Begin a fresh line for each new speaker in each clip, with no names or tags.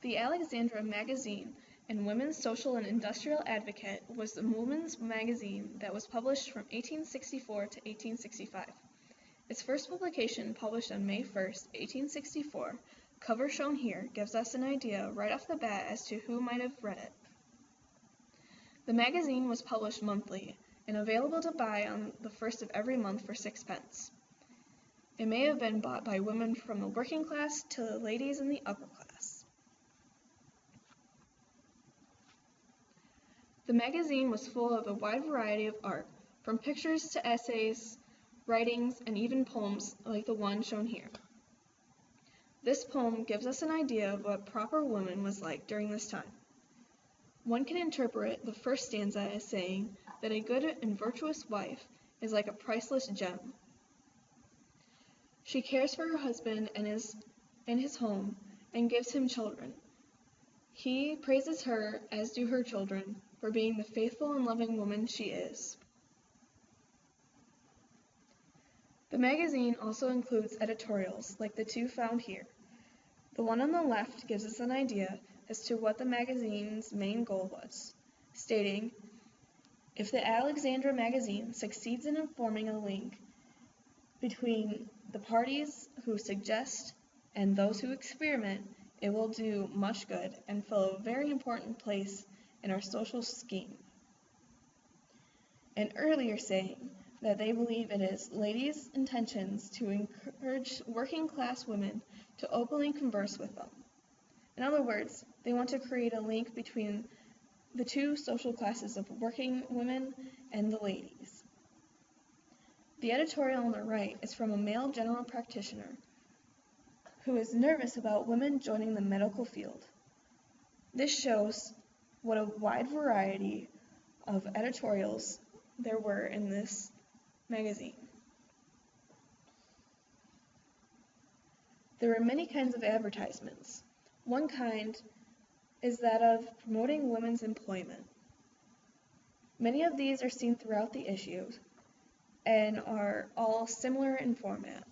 The Alexandra Magazine and Women's Social and Industrial Advocate was the women's magazine that was published from 1864 to 1865. Its first publication, published on May 1, 1864, cover shown here, gives us an idea right off the bat as to who might have read it. The magazine was published monthly and available to buy on the first of every month for 6 pence. It may have been bought by women from the working class to the ladies in the upper class. The magazine was full of a wide variety of art, from pictures to essays, writings, and even poems like the one shown here. This poem gives us an idea of what proper woman was like during this time. One can interpret the first stanza as saying that a good and virtuous wife is like a priceless gem. She cares for her husband and his home and gives him children. He praises her, as do her children, for being the faithful and loving woman she is. The magazine also includes editorials like the two found here. The one on the left gives us an idea as to what the magazine's main goal was, stating, "If the Alexandra Magazine succeeds in forming a link between the parties who suggest and those who experiment, it will do much good and fill a very important place in our social scheme." An earlier saying that they believe it is ladies' intentions to encourage working class women to openly converse with them. In other words, they want to create a link between the two social classes of working women and the ladies. The editorial on the right is from a male general practitioner who is nervous about women joining the medical field. This shows what a wide variety of editorials there were in this magazine. There were many kinds of advertisements. One kind is that of promoting women's employment. Many of these are seen throughout the issue and are all similar in format.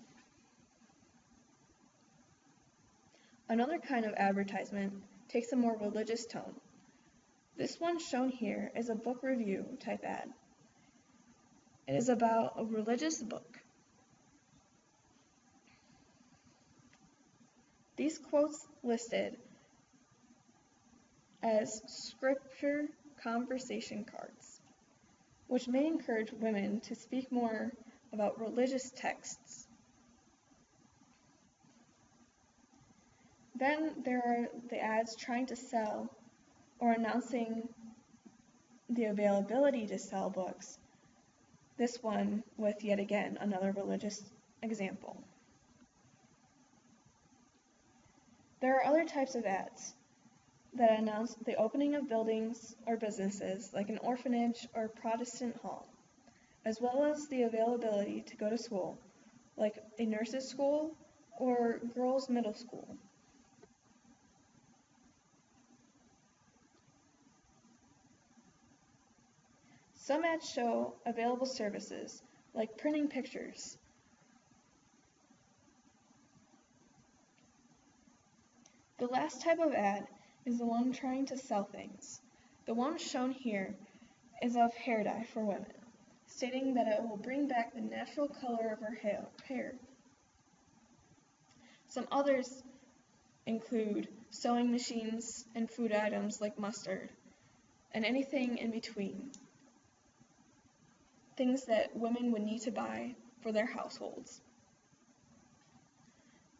Another kind of advertisement takes a more religious tone. This one shown here is a book review type ad. It is about a religious book. These quotes listed as scripture conversation cards, which may encourage women to speak more about religious texts. Then there are the ads trying to sell or announcing the availability to sell books. This one with, yet again, another religious example. There are other types of ads that announce the opening of buildings or businesses like an orphanage or Protestant hall, as well as the availability to go to school, like a nurse's school or girls' middle school. Some ads show available services, like printing pictures. The last type of ad is the one trying to sell things. The one shown here is of hair dye for women, stating that it will bring back the natural color of her hair. Some others include sewing machines and food items like mustard, and anything in between. Things that women would need to buy for their households.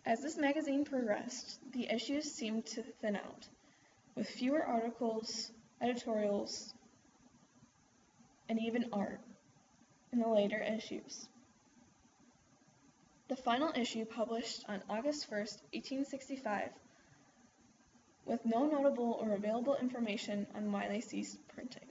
As this magazine progressed, the issues seemed to thin out, with fewer articles, editorials, and even art in the later issues. The final issue published on August 1st, 1865, with no notable or available information on why they ceased printing.